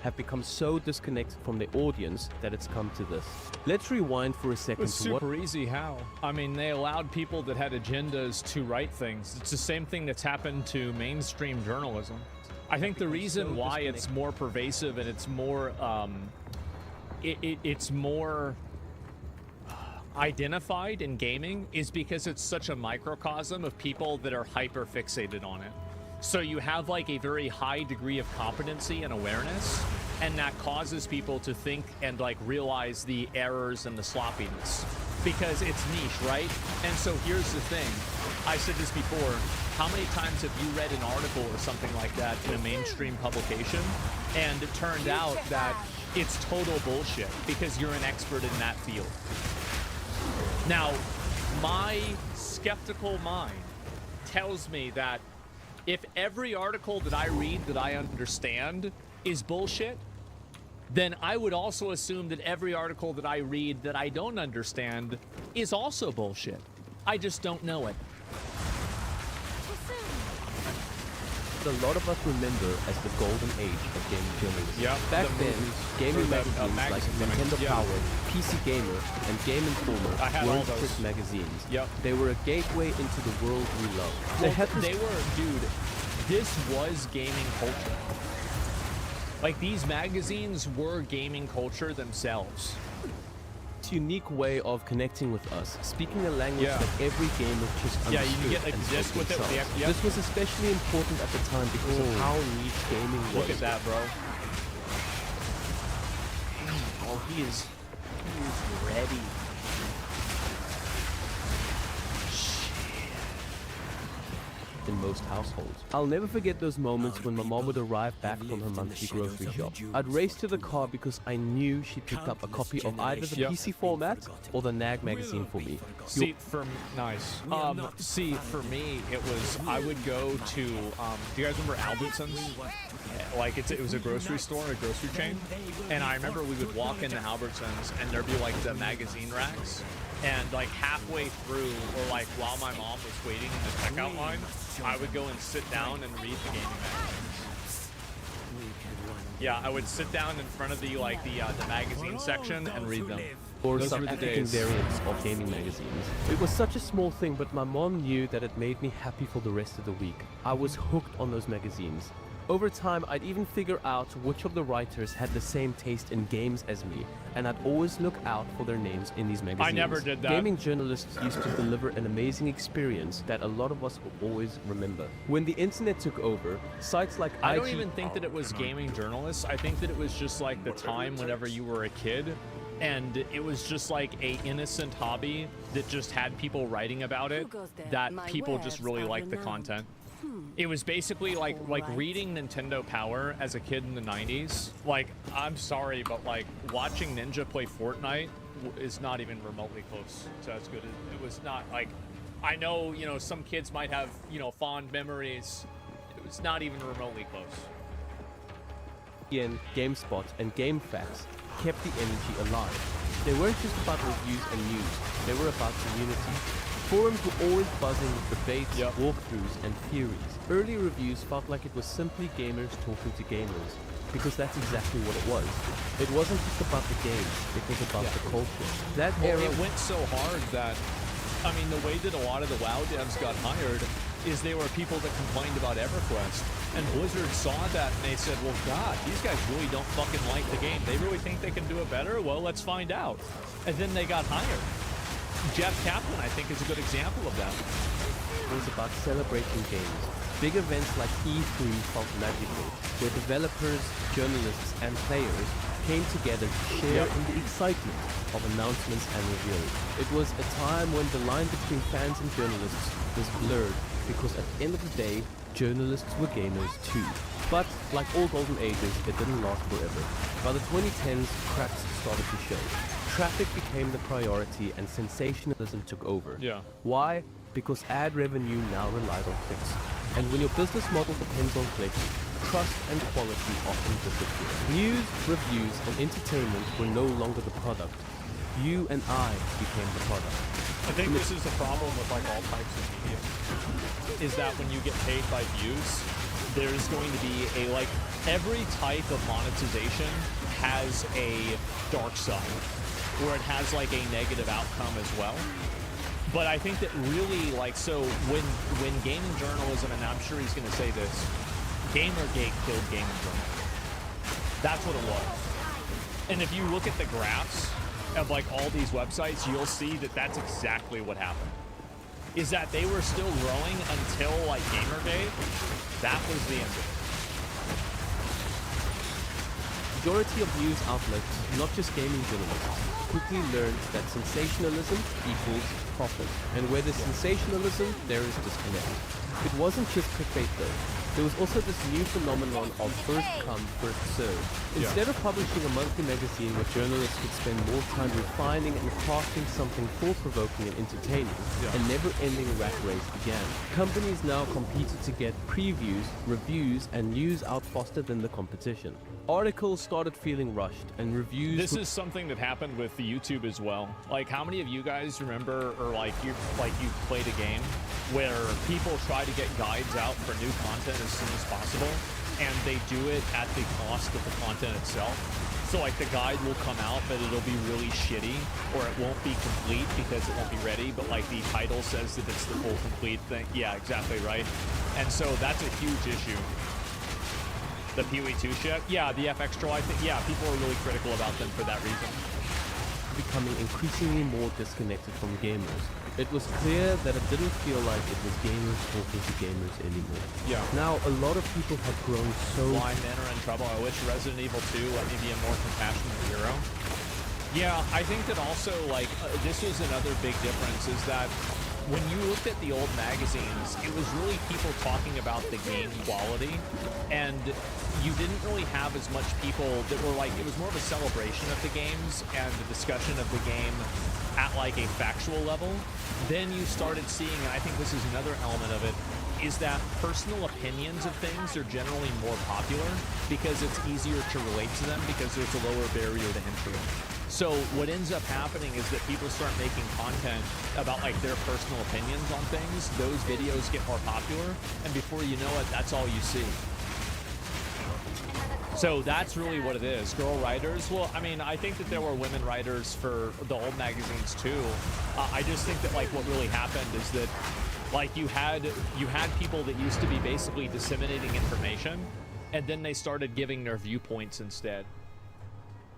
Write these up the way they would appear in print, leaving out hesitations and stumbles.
have become so disconnected from their audience that it's come to this. Let's rewind for a second It's to what... super easy how. I mean, they allowed people that had agendas to write things. It's the same thing that's happened to mainstream journalism. I think the reason why it's more pervasive and it's more, it's more identified in gaming is because it's such a microcosm of people that are hyper fixated on it. So you have like a very high degree of competency and awareness, and that causes people to think and like realize the errors and the sloppiness because it's niche, right? And so here's the thing. I said this before. How many times have you read an article or something like that in a mainstream publication, and it turned out that it's total bullshit because you're an expert in that field? Now, my skeptical mind tells me that if every article that I read that I understand is bullshit, then I would also assume that every article that I read that I don't understand is also bullshit. I just don't know it. A lot of us remember as the golden age of gaming journalism. Yep, Back then, gaming magazines like Nintendo Power, PC Gamer, and Game Informer weren't strict magazines. Yep. They were a gateway into the world we love. Dude, this was gaming culture. Like, these magazines were gaming culture themselves. Unique way of connecting with us, speaking a language that every gamer just understood. Yeah, you get like this with it. This was especially important at the time because of how niche gaming was. Look at that, bro. Oh, he is ready. In most households. I'll never forget those moments when my mom would arrive back from her monthly grocery shop. I'd race to the car because I knew she picked up a copy of either the PC format or the NAG magazine for me. See, for me, it was, I would go to, do you guys remember Albertsons? Like, it was a grocery store, a grocery chain, and I remember we would walk into Albertsons and there'd be like the magazine racks, and like halfway through, or like while my mom was waiting in the checkout line, I would go and sit down and read the gaming magazines. Yeah, I would sit down in front of the magazine section and read them. Or some African variants of gaming magazines. It was such a small thing, but my mom knew that it made me happy for the rest of the week. I was hooked on those magazines. Over time, I'd even figure out which of the writers had the same taste in games as me, and I'd always look out for their names in these magazines. I never did that. Gaming journalists used to deliver an amazing experience that a lot of us will always remember. When the internet took over, sites like I don't even think that it was gaming journalists. I think that it was just like the time whenever you were a kid, and it was just like a innocent hobby that just had people writing about it, that people just really liked the content. It was basically like reading Nintendo Power as a kid in the 90s. Like, I'm sorry, but like watching Ninja play Fortnite is not even remotely close to as good as it was. Not like, I know, you know, some kids might have, you know, fond memories. It was not even remotely close. GameSpot and GameFAQs kept the energy alive. They weren't just about reviews and news, they were about community. Forums were always buzzing with debates, walkthroughs, and theories. Early reviews felt like it was simply gamers talking to gamers, because that's exactly what it was. It wasn't just about the games, it was about the culture. That era... It went so hard that, I mean, the way that a lot of the WoW devs got hired is they were people that complained about EverQuest. And Blizzard saw that and they said, well, God, these guys really don't fucking like the game. They really think they can do it better? Well, let's find out. And then they got hired. Jeff Kaplan, I think, is a good example of that. It was about celebrating games. Big events like E3 felt magical, where developers, journalists, and players came together to share in the excitement of announcements and reveals. It was a time when the line between fans and journalists was blurred, because at the end of the day, journalists were gamers too. But, like all golden ages, it didn't last forever. By the 2010s, cracks started to show. Traffic became the priority and sensationalism took over. Why? Because ad revenue now relied on clicks. And when your business model depends on clicks, trust and quality often disappear. News, reviews, and entertainment were no longer the product. You and I became the product. I think this is the problem with like all types of media, is that when you get paid by views, there's going to be a like every type of monetization has a dark side, where it has like a negative outcome as well. But I think that really, like, so when gaming journalism, and I'm sure he's going to say this, Gamergate killed gaming journalism. That's what it was. And if you look at the graphs of like all these websites, you'll see that that's exactly what happened. Is that they were still growing until like Gamergate. That was the end of it. Majority of news outlets, not just gaming journalists, quickly learned that sensationalism equals profit. And where there's sensationalism, there is disconnect. It wasn't just clickbait though. There was also this new phenomenon of first come, first served. Instead of publishing a monthly magazine where journalists could spend more time refining and crafting something thought-provoking and entertaining, a never-ending rat race began. Companies now competed to get previews, reviews, and news out faster than the competition. Articles started feeling rushed, and reviews... This is something that happened with YouTube as well. Like, how many of you guys remember, or like you played a game where people try to get guides out for new content as soon as possible, and they do it at the cost of the content itself? So like the guide will come out, but it'll be really shitty, or it won't be complete because it won't be ready, but like the title says that it's the full complete thing. Yeah, exactly right. And so that's a huge issue. The PoE 2 shit? Yeah, the FX troll, I think, yeah, people are really critical about them for that reason. Becoming increasingly more disconnected from gamers. It was clear that it didn't feel like it was gamers talking to gamers anymore. Yeah. Now, a lot of people have grown so... Blind men are in trouble. I wish Resident Evil 2 let me be a more compassionate hero. Yeah, I think that also, like, this was another big difference, is that when you looked at the old magazines, it was really people talking about the game quality, and you didn't really have as much people that were like, it was more of a celebration of the games and the discussion of the game at like a factual level. Then you started seeing, and I think this is another element of it, is that personal opinions of things are generally more popular because it's easier to relate to them because there's a lower barrier to entry. So what ends up happening is that people start making content about like their personal opinions on things. Those videos get more popular, and before you know it, that's all you see. So that's really what it is. Girl writers, well, I mean, I think that there were women writers for the old magazines too. I just think that like what really happened is that like you had people that used to be basically disseminating information, and then they started giving their viewpoints instead.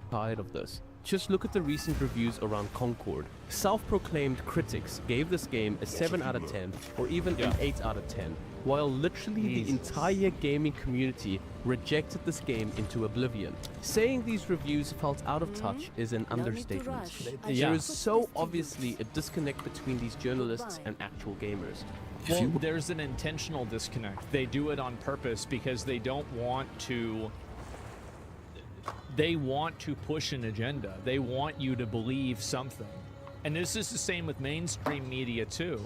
Tired of this. Just look at the recent reviews around Concord. Self-proclaimed critics gave this game a 7 out of 10 or even an 8 out of 10, while literally the entire gaming community rejected this game into oblivion. Saying these reviews felt out of touch is an understatement. There is so obviously a disconnect between these journalists and actual gamers. Well, there's an intentional disconnect. They do it on purpose because they don't want to... They want to push an agenda. They want you to believe something. And this is the same with mainstream media too.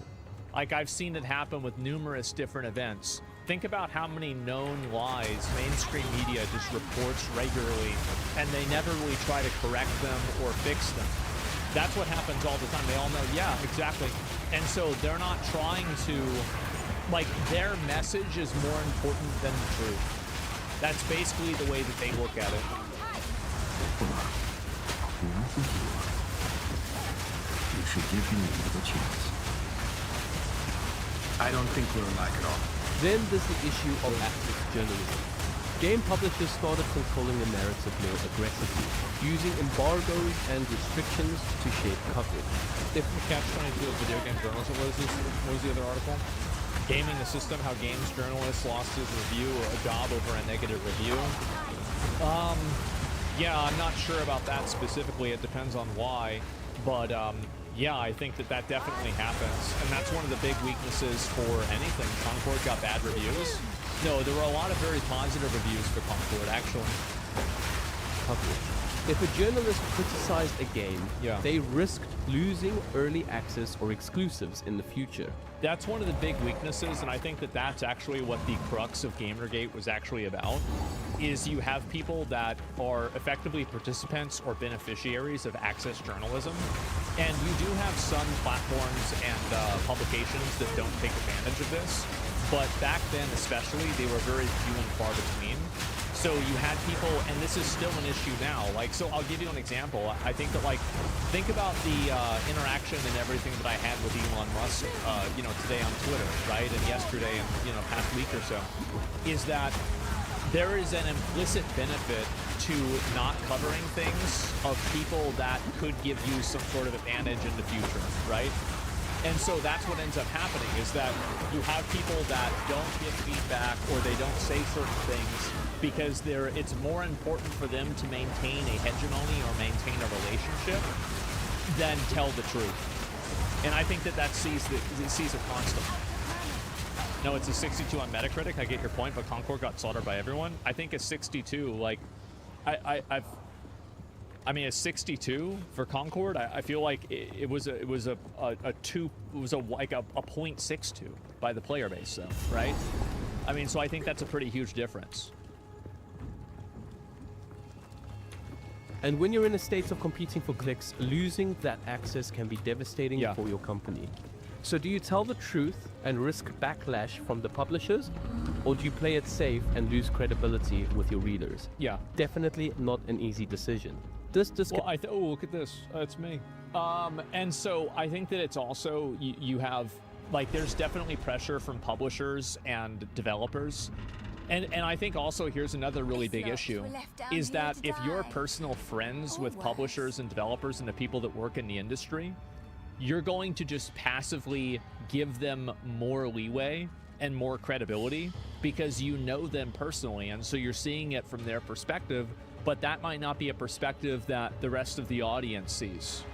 Like, I've seen it happen with numerous different events. Think about how many known lies mainstream media just reports regularly, and they never really try to correct them or fix them. That's what happens all the time. They all know, yeah, exactly. And so they're not trying to, like, their message is more important than the truth. That's basically the way that they look at it. You should give him another chance. I don't think we're alike at all. Then there's the issue of activist journalism. Game publishers started controlling the narrative more aggressively, using embargoes and restrictions to shape coverage. If the catch-22 of video game journalism, what was the other article? Gaming the system, how games journalists lost his review or a job over a negative review. Yeah, I'm not sure about that specifically. It depends on why, but yeah, I think that that definitely happens, and that's one of the big weaknesses for anything. Concord got bad reviews. No, there were a lot of very positive reviews for Concord, actually. If a journalist criticized a game, they risked losing early access or exclusives in the future. That's one of the big weaknesses, and I think that that's actually what the crux of Gamergate was actually about, is you have people that are effectively participants or beneficiaries of access journalism, and you do have some platforms and publications that don't take advantage of this, but back then especially, they were very few and far between. So you had people, and this is still an issue now. Like, so I'll give you an example. I think that, like, think about the interaction and everything that I had with Elon Musk, you know, today on Twitter, right, and yesterday and, you know, past week or so, is that there is an implicit benefit to not covering things of people that could give you some sort of advantage in the future, right? And so that's what ends up happening, is that you have people that don't give feedback or they don't say certain things because it's more important for them to maintain a hegemony or maintain a relationship than tell the truth. And I think that sees it constantly. No, it's a 62 on Metacritic. I get your point, but Concord got slaughtered by everyone. I think a 62, like, I mean, a 62 for Concord. I feel like it was a 0.62 by the player base, though, right? I mean, so I think that's a pretty huge difference. And when you're in a state of competing for clicks, losing that access can be devastating Yeah. for your company. So do you tell the truth and risk backlash from the publishers, or do you play it safe and lose credibility with your readers? Yeah. Definitely not an easy decision. Well, oh, look at this. It's me. And so I think that it's also, you have, like, there's definitely pressure from publishers and developers. And I think also here's another really big issue, is that if you're personal friends with publishers and developers and the people that work in the industry, you're going to just passively give them more leeway and more credibility because you know them personally. And so you're seeing it from their perspective, but that might not be a perspective that the rest of the audience sees.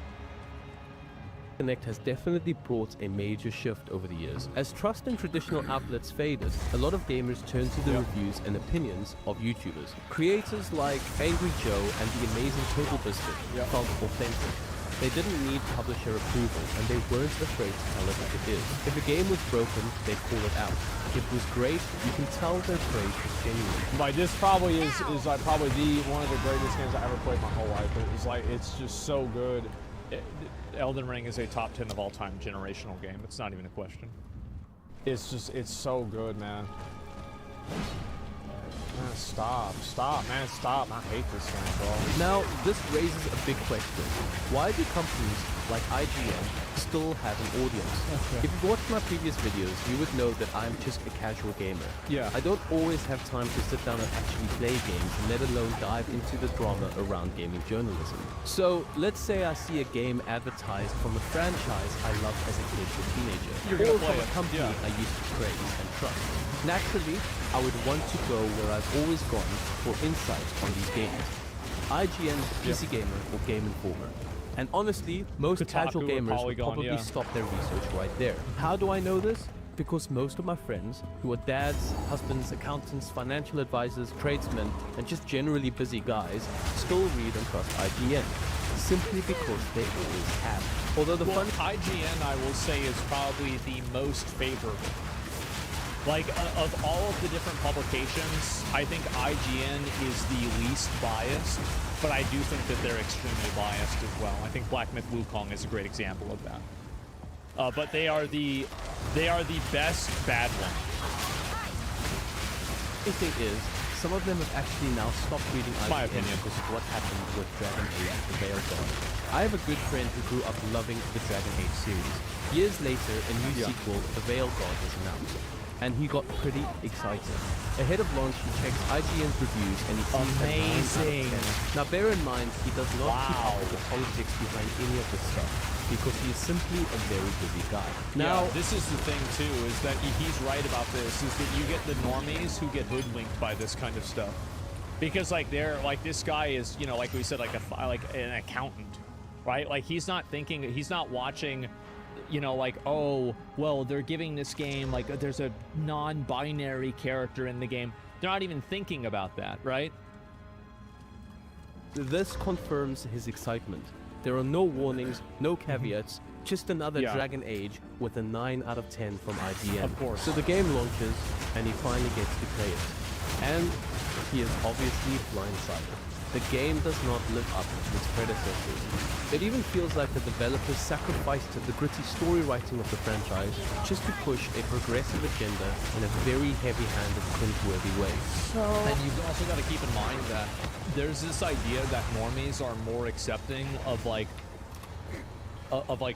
Connect has definitely brought a major shift over the years. As trust in traditional outlets faded, a lot of gamers turned to the reviews and opinions of YouTubers. Creators like Angry Joe and the amazing Total Biscuit felt authentic. They didn't need publisher approval, and they weren't afraid to tell it like it is. If a game was broken, they'd call it out. If it was great, you can tell their praise was genuine. Like, this probably is like probably one of the greatest games I ever played my whole life. It's like, it's just so good. Elden Ring is a top 10 of all time generational game. It's not even a question. It's just, it's so good, man. Man, stop, man, stop. I hate this game, bro. Now, this raises a big question. Why do companies like IGN still have an audience? If you've watched my previous videos, you would know that I'm just a casual gamer. Yeah. I don't always have time to sit down and actually play games, let alone dive into the drama around gaming journalism. So, let's say I see a game advertised from a franchise I loved as a kid or teenager, You're or gonna play from a it. company Yeah. I used to praise and trust. Naturally, I would want to go where I've always gone for insights on these games. IGN, PC Gamer, or Game Informer. And honestly, most Kotaku casual or gamers would Polygon, probably yeah. stop their research right there. How do I know this? Because most of my friends, who are dads, husbands, accountants, financial advisors, tradesmen, and just generally busy guys, still read and trust IGN. Simply because they always have. Although the Well, fun IGN, I will say, is probably the most favorable. Like, of all of the different publications, I think IGN is the least biased, but I do think that they're extremely biased as well. I think Black Myth Wukong is a great example of that. But they are the best bad one. The thing is, some of them have actually now stopped reading My IGN opinion. because of what happened with Dragon Age: The Veil God. I have a good friend who grew up loving the Dragon Age series. Years later, a new sequel, The Veil God, was announced, and he got pretty excited. Ahead of launch, he checks IGN's reviews and he sees a 9 out of 10. Now bear in mind, he does not keep up with the politics behind any of this stuff, because he is simply a very busy guy. Now, This is the thing too, is that he's right about this, is that you get the normies who get hoodwinked by this kind of stuff. Because like this guy is, you know, like we said, like an accountant, right? Like he's not watching, you know, like, oh, well, they're giving this game, like, there's a non-binary character in the game. They're not even thinking about that, right? this confirms his excitement. There are no warnings, no caveats, just another Dragon Age with a 9 out of 10 from IGN. Of course. So the game launches, and he finally gets to play it. And he is obviously blindsided. the game does not live up to its predecessors. It even feels like the developers sacrificed the gritty story writing of the franchise just to push a progressive agenda in a very heavy-handed, cringe-worthy way. And you've also got to keep in mind that there's this idea that normies are more accepting of like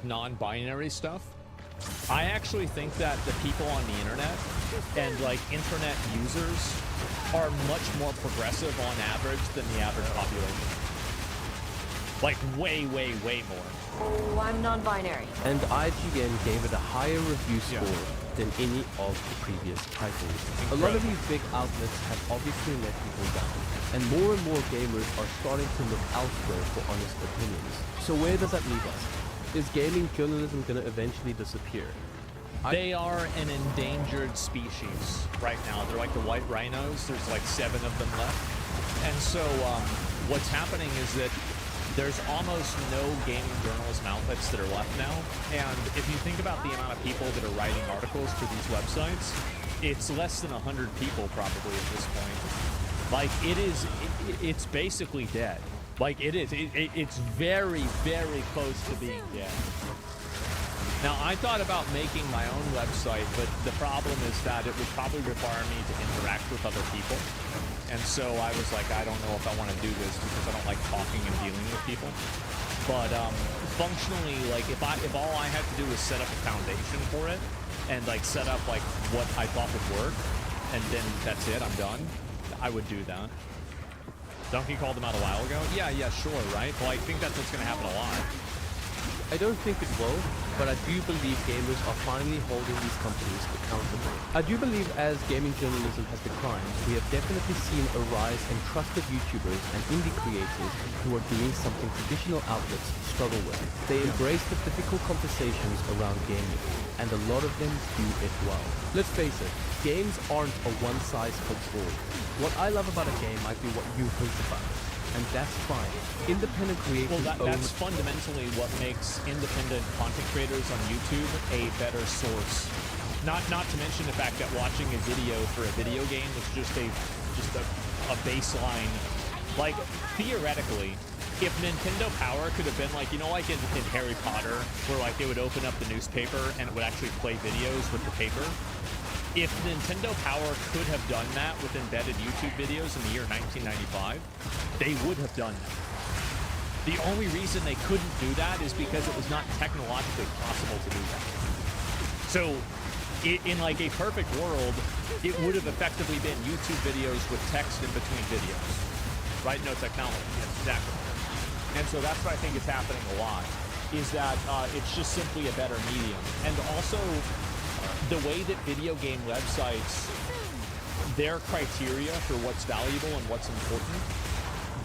non-binary stuff. I actually think that the people on the internet and like internet users are much more progressive on average than the average population. Like way, way, way more. Oh, I'm non-binary. And IGN gave it a higher review score than any of the previous titles. A lot of these big outlets have obviously let people down, and more gamers are starting to look elsewhere for honest opinions. So where does that leave us? Is gaming journalism going to eventually disappear? They are an endangered species right now. They're like the white rhinos. There's like 7 of them left. And so what's happening is that there's almost no gaming journalism outlets that are left now. And if you think about the amount of people that are writing articles for these websites, it's less than 100 people probably at this point. Like it's basically dead. Like it's very, very close to being dead. Now, I thought about making my own website, but the problem is that it would probably require me to interact with other people. And so I was like, I don't know if I want to do this because I don't like talking and dealing with people. But functionally, like if all I had to do was set up a foundation for it and like set up like what I thought would work, and then that's it, I'm done, I would do that. Donkey called them out a while ago? Yeah, sure, right? Well, I think that's what's going to happen a lot. I don't think it will, but I do believe gamers are finally holding these companies accountable. I do believe as gaming journalism has declined, we have definitely seen a rise in trusted YouTubers and indie creators who are doing something traditional outlets struggle with. They embrace the difficult conversations around gaming, and a lot of them do it well. Let's face it, games aren't a one-size-fits-all. What I love about a game might be what you hate about it. And that's fine. Independent creators that's fundamentally what makes independent content creators on YouTube a better source. Not to mention the fact that watching a video for a video game is just a baseline. Like theoretically, if Nintendo Power could have been like, you know, like in Harry Potter, where like they would open up the newspaper and it would actually play videos with the paper. If Nintendo Power could have done that with embedded YouTube videos in the year 1995, they would have done that. The only reason they couldn't do that is because it was not technologically possible to do that. So, in like a perfect world, it would have effectively been YouTube videos with text in between videos. Right? No technology. Yes, exactly. And so that's what I think is happening a lot, is that it's just simply a better medium. And also, the way that video game websites, their criteria for what's valuable and what's important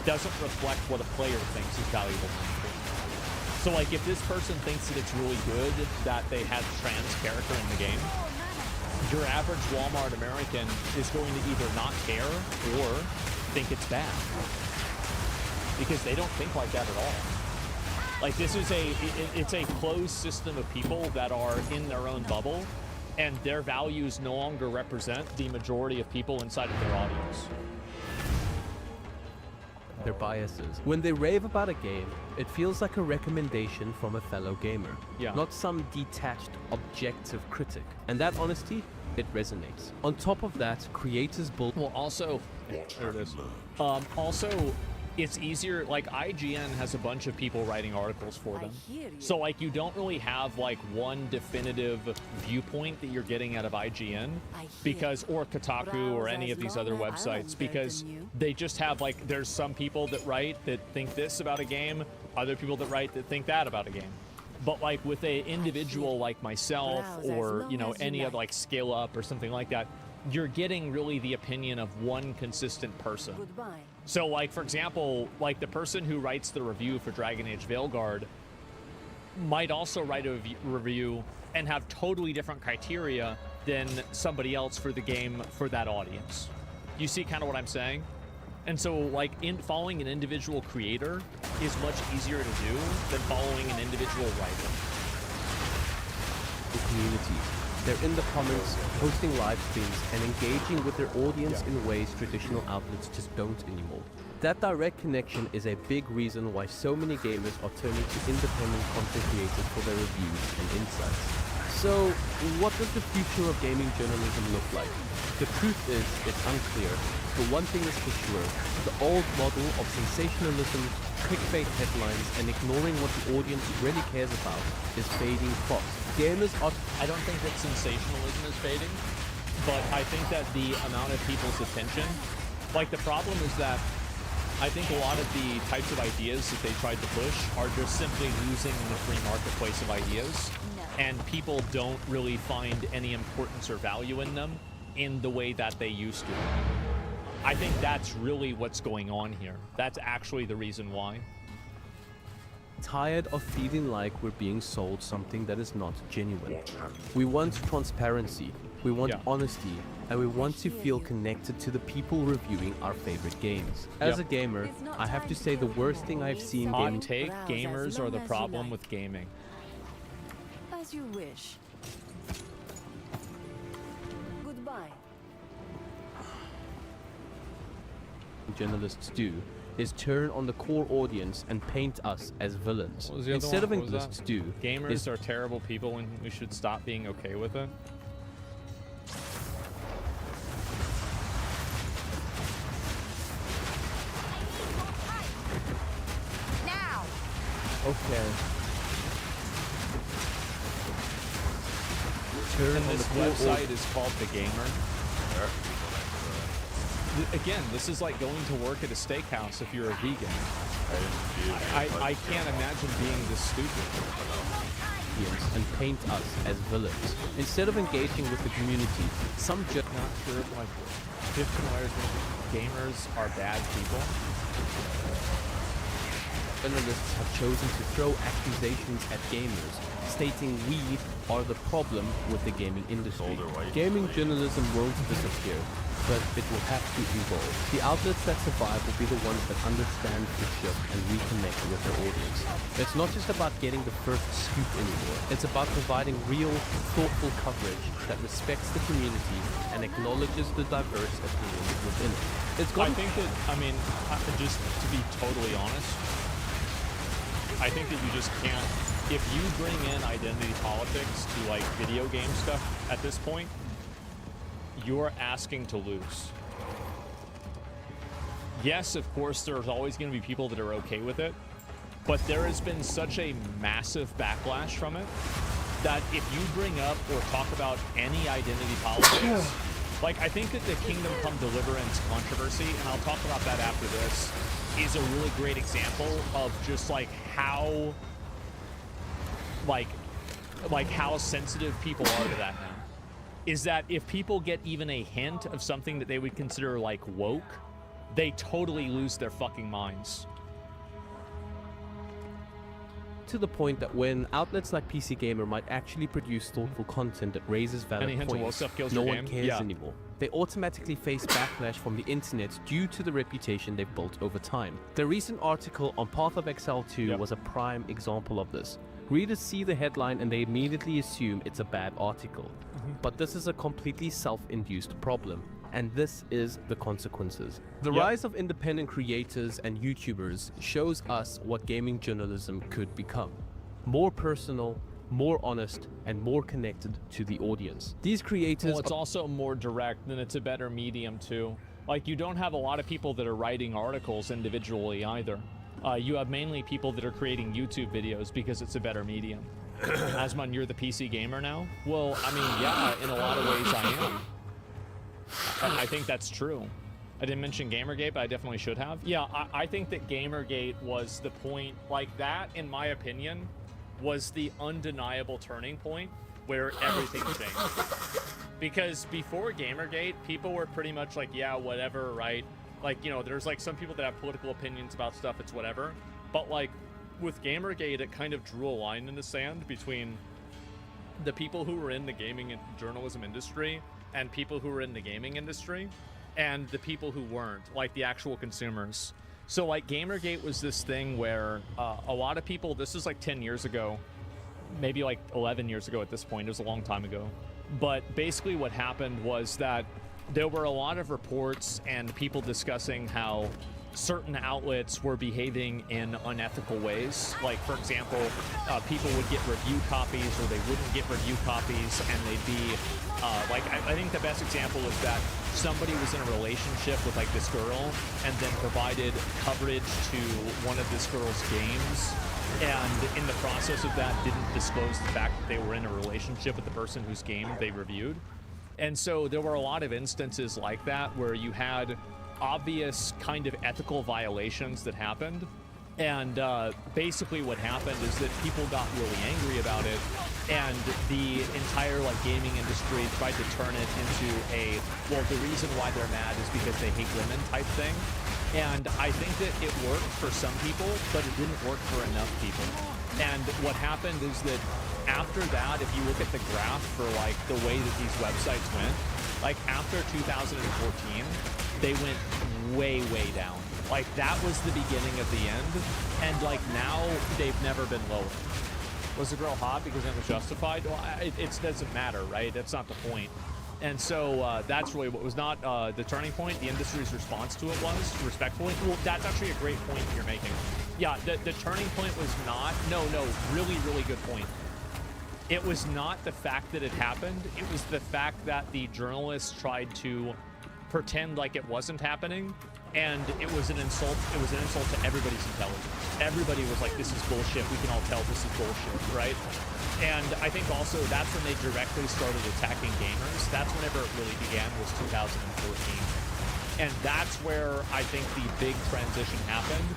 doesn't reflect what a player thinks is valuable and important. So like if this person thinks that it's really good that they had trans character in the game, your average Walmart American is going to either not care or think it's bad. Because they don't think like that at all. Like this is it's a closed system of people that are in their own bubble, and their values no longer represent the majority of people inside of their audience. Their biases. When they rave about a game, it feels like a recommendation from a fellow gamer, not some detached, objective critic. And that honesty, it resonates. On top of that, creators build... Well, also... There it is. Also, it's easier, like IGN has a bunch of people writing articles for them. So like you don't really have like one definitive viewpoint that you're getting out of IGN because, or Kotaku or any of these other websites, because they just have like, there's some people that write that think this about a game, other people that write that think that about a game. But like with a individual like myself or, you know, any other like Scale Up or something like that, you're getting really the opinion of one consistent person. So like, for example, like the person who writes the review for Dragon Age Veilguard might also write a review and have totally different criteria than somebody else for the game for that audience. You see kind of what I'm saying? And so like following an individual creator is much easier to do than following an individual writer. The community. They're in the comments, posting live streams, and engaging with their audience in ways traditional outlets just don't anymore. That direct connection is a big reason why so many gamers are turning to independent content creators for their reviews and insights. So, what does the future of gaming journalism look like? The truth is, it's unclear, but one thing is for sure, the old model of sensationalism, clickbait headlines, and ignoring what the audience really cares about is fading fast. Gamers are... I don't think that sensationalism is fading, but I think that the amount of people's attention, like the problem is that I think a lot of the types of ideas that they tried to push are just simply losing in the free marketplace of ideas, and people don't really find any importance or value in them in the way that they used to. I think that's really what's going on here. That's actually the reason why. tired of feeling like we're being sold something that is not genuine. We want transparency, we want honesty, and we want to feel connected to the people reviewing our favorite games. As a gamer, I have to say the worst thing I've seen Hot gaming... take, gamers are the problem with gaming. As you wish. Goodbye. journalists do is turn on the core audience and paint us as villains. Instead of journalists do gamers are terrible people and we should stop being okay with it. Now. Okay. And this website is called The Gamer. Again, this is like going to work at a steakhouse if you're a vegan. I can't imagine being this stupid. And paint us as villains. Instead of engaging with the community, some Not sure if like 15 layers gamers are bad people. journalists have chosen to throw accusations at gamers, stating we are the problem with the gaming industry. Gaming journalism won't disappear, but it will have to evolve. The outlets that survive will be the ones that understand the shift and reconnect with their audience. It's not just about getting the first scoop anymore. It's about providing real, thoughtful coverage that respects the community and acknowledges the diverse opinions within it. I think that, I mean, just to be totally honest, I think that you just can't, if you bring in identity politics to like video game stuff at this point, you're asking to lose. Yes, of course, there's always going to be people that are okay with it, but there has been such a massive backlash from it that if you bring up or talk about any identity politics, like I think that the Kingdom Come Deliverance controversy, and I'll talk about that after this, is a really great example of just like how how sensitive people are to that now. Is that if people get even a hint of something that they would consider like woke, they totally lose their fucking minds. To the point that when outlets like PC Gamer might actually produce thoughtful content that raises valid points, no one cares anymore. They automatically face backlash from the internet due to the reputation they've built over time. The recent article on Path of Exile 2 was a prime example of this. Readers see the headline and they immediately assume it's a bad article. But this is a completely self-induced problem. And this is the consequences. The rise of independent creators and YouTubers shows us what gaming journalism could become. More personal, more honest, and more connected to the audience. These creators... Well, it's also more direct, and it's a better medium too. Like, you don't have a lot of people that are writing articles individually either. You have mainly people that are creating YouTube videos because it's a better medium. Asmon, you're the PC gamer now? Well, I mean, yeah, in a lot of ways I am. I think that's true. I didn't mention Gamergate, but I definitely should have. Yeah, I think that Gamergate was the point, like that, in my opinion, was the undeniable turning point where everything changed. Because before Gamergate, people were pretty much like, yeah, whatever, right? Like, you know, there's like some people that have political opinions about stuff, it's whatever. But like, with Gamergate, it kind of drew a line in the sand between the people who were in the gaming and journalism industry and people who were in the gaming industry and the people who weren't, like the actual consumers. So like Gamergate was this thing where a lot of people, this is like 10 years ago, maybe like 11 years ago at this point, it was a long time ago. But basically what happened was that there were a lot of reports and people discussing how certain outlets were behaving in unethical ways. Like, for example, people would get review copies or they wouldn't get review copies, and they'd be like, I think the best example was that somebody was in a relationship with like this girl and then provided coverage to one of this girl's games, and in the process of that didn't disclose the fact that they were in a relationship with the person whose game they reviewed. And so there were a lot of instances like that where you had obvious kind of ethical violations that happened. And basically what happened is that people got really angry about it, and the entire like gaming industry tried to turn it into a, well, the reason why they're mad is because they hate women type thing. And I think that it worked for some people, but it didn't work for enough people. And what happened is that after that, if you look at the graph for like the way that these websites went, like after 2014, they went way, way down. Like that was the beginning of the end, and like now they've never been lower. Was the girl hot because it was justified? Well, it doesn't matter, right? That's not the point. And so that's really what was not the turning point. The industry's response to it was, respectfully, well, that's actually a great point you're making. Yeah, the turning point was not, no, really, really good point. It was not the fact that it happened. It was the fact that the journalists tried to pretend like it wasn't happening, and it was an insult. It was an insult to everybody's intelligence. Everybody was like, this is bullshit. We can all tell this is bullshit, right? And I think also that's when they directly started attacking gamers. That's whenever it really began, was 2014. And that's where I think the big transition happened.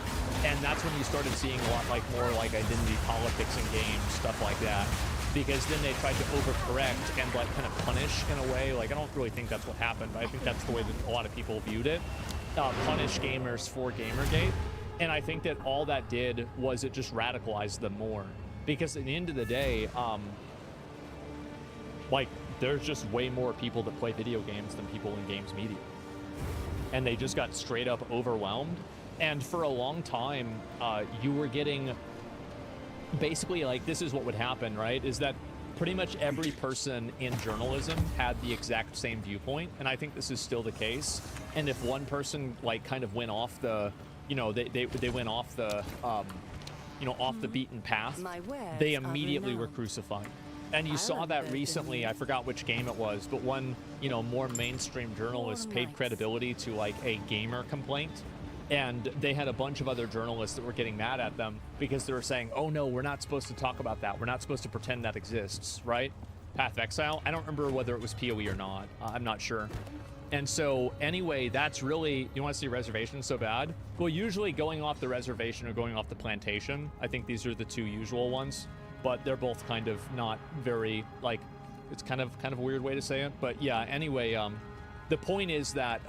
And that's when you started seeing a lot like more like identity politics in games, stuff like that. Because then they tried to overcorrect and like kind of punish in a way. Like, I don't really think that's what happened, but I think that's the way that a lot of people viewed it. Punish gamers for Gamergate. And I think that all that did was it just radicalized them more. Because at the end of the day, like, there's just way more people that play video games than people in games media. And they just got straight up overwhelmed. And for a long time, you were getting... basically, like, this is what would happen, right? Is that pretty much every person in journalism had the exact same viewpoint, and I think this is still the case. And if one person, like, kind of went off the, you know, they went off the, you know, off the beaten path, they immediately were crucified. And you saw that recently. I forgot which game it was, but one, you know, more mainstream journalist paid credibility to, like, a gamer complaint. And they had a bunch of other journalists that were getting mad at them because they were saying, oh no, we're not supposed to talk about that. We're not supposed to pretend that exists, right? Path of Exile. I don't remember whether it was PoE or not. I'm not sure. And so anyway, that's really, you want to see reservations so bad? Well, usually going off the reservation or going off the plantation, I think these are the two usual ones, but they're both kind of not very, like, it's kind of a weird way to say it. But yeah, anyway, the point is that,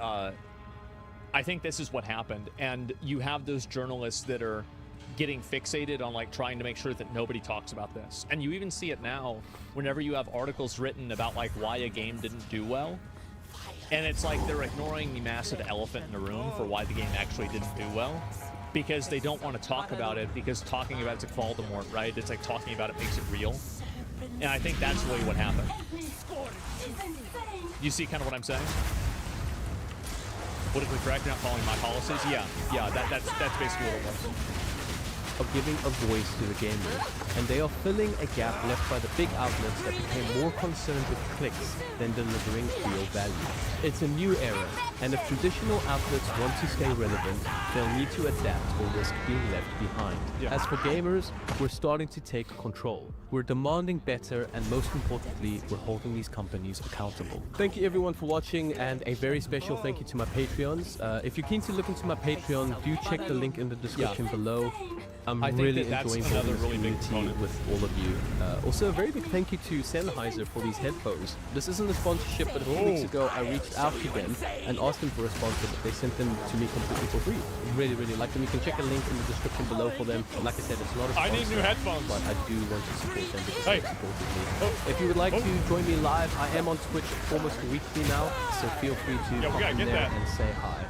I think this is what happened, and you have those journalists that are getting fixated on like trying to make sure that nobody talks about this. And you even see it now whenever you have articles written about like why a game didn't do well, and it's like they're ignoring the massive elephant in the room for why the game actually didn't do well, because they don't want to talk about it, because talking about it's like Voldemort, right? It's like talking about it makes it real. And I think that's really what happened. You see kind of what I'm saying? Politically correct, not following my policies. Yeah, that's basically what it was. Of giving a voice to the gamers, and they are filling a gap left by the big outlets that became more concerned with clicks than delivering real value. It's a new era, and if traditional outlets want to stay relevant, they'll need to adapt or risk being left behind. Yeah. As for gamers, we're starting to take control. We're demanding better, and most importantly, we're holding these companies accountable. Thank you everyone for watching, and a very special thank you to my Patreons. If you're keen to look into my Patreon, do check the link in the description below. I'm really enjoying building this community with all of you. Also, a very big thank you to Sennheiser for these headphones. This isn't a sponsorship, but a few weeks ago I reached out to them and asked them for a sponsor, but they sent them to me completely for free. Really, really like them. You can check a link in the description below for them. Like I said, it's not a sponsor. I need new headphones, but I do want to support them because they supported me. If you would like to join me live, I am on Twitch almost weekly now, so feel free to pop in there and say hi.